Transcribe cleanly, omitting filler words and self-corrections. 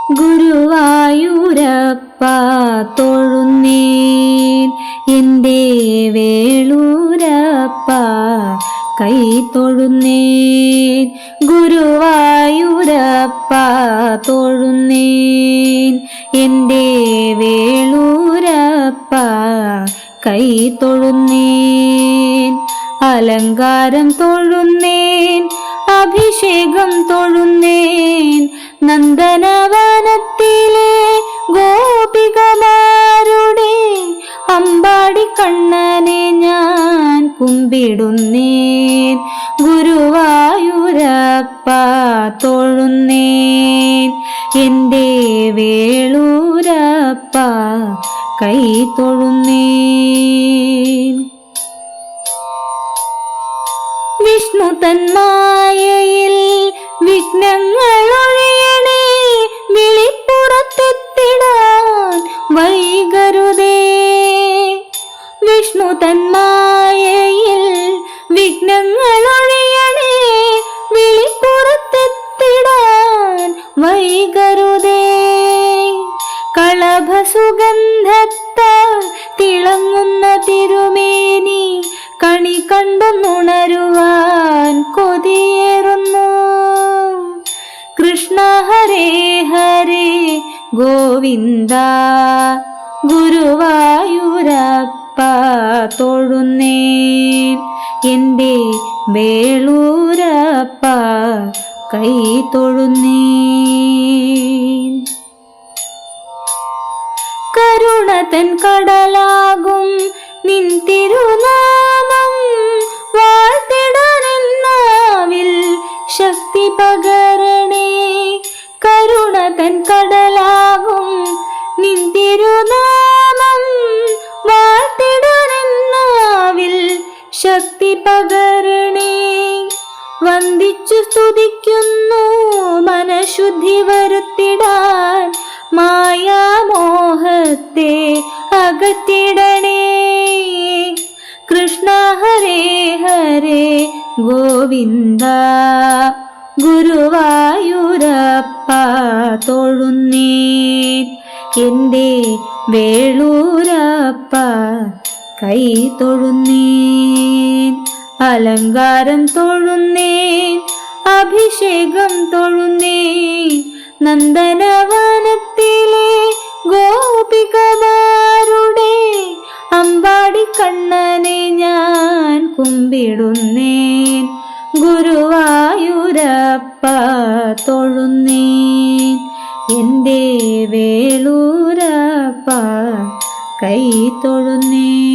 ഗുരുവായൂരപ്പ തൊഴുന്നേൻ എൻ്റെ വേളൂരപ്പ കൈ തൊഴുന്നേൻ. ഗുരുവായൂരപ്പ തൊഴുന്നേൻ എൻ്റെ വേളൂരപ്പ കൈ തൊഴുന്നേൻ. അലങ്കാരം തൊഴുന്നേൻ, അഭിഷേകം തൊഴുന്നേൻ, നന്ദനവനത്തിലെ ഗോപികമാരുടെ അമ്പാടി കണ്ണനെ ഞാൻ കുമ്പിടുന്നേൻ. ഗുരുവായൂരപ്പ തൊഴുന്നേൻ എൻ്റെ വേളൂരപ്പ കൈ തൊഴുന്നേൻ. വിഷ്ണു തന്മായയിൽ വിഘ്നങ്ങൾ ഒഴിയണേ, വിളിപ്പുറത്തെത്തിടാൻ വൈകരുതേ. വിഷ്ണു തന്മായയിൽ വിഘ്നങ്ങൾ ഒഴിയണേ, വിളിപ്പുറത്തെത്തിടാൻ വൈകരുതേ. കളഭസുഗന്ധത്താൽ തിളങ്ങുന്ന തിരുമേനി കണി കണ്ടൊന്നുണരുവാൻ കൊതിയേറുന്നു. കൃഷ്ണ ഹരേ ഹരേ ഗോവിന്ദ. ഗുരുവായൂരപ്പ തൊഴുന്നേൻ എൻ്റെ വേളൂരപ്പ കൈ തൊഴുന്നേൻ. കരുണതൻ കടലാകും നിൻ തിരുനാമം വാഴ്ത്തിടാനെന്നാവിൽ ശക്തി പകരണേ. കരുണതൻ കടലാകും നിൻ തിരുനാമം വാഴ്ത്തിടാനെന്നാവിൽ ശക്തി പകരണേ. വന്ദിച്ചു സ്തുതിക്കുന്നു മനഃശുദ്ധി വരുത്തിടാൻ, മായാമോഹത്തെ അകറ്റിടണേ. കൃഷ്ണ ഹരേ ഹരേ ഗോവിന്ദ. ഗുരുവായൂരപ്പ തൊഴുന്നേൻ എൻ്റെ വേളൂരപ്പ കൈ തൊഴുന്നേൻ. അലങ്കാരം തൊഴുന്നേൻ, അഭിഷേകം തൊഴുന്നേൻ, നന്ദനവനത്തിലെ ഗോപികമാരുടെ അമ്പാടി കണ്ണനെ ഞാൻ കുമ്പിടുന്നേൻ. ഗുരുവായൂരപ്പ തൊഴുന്നേൻ എൻ്റെ വേളൂരപ്പ കൈ തൊഴുന്നേൻ.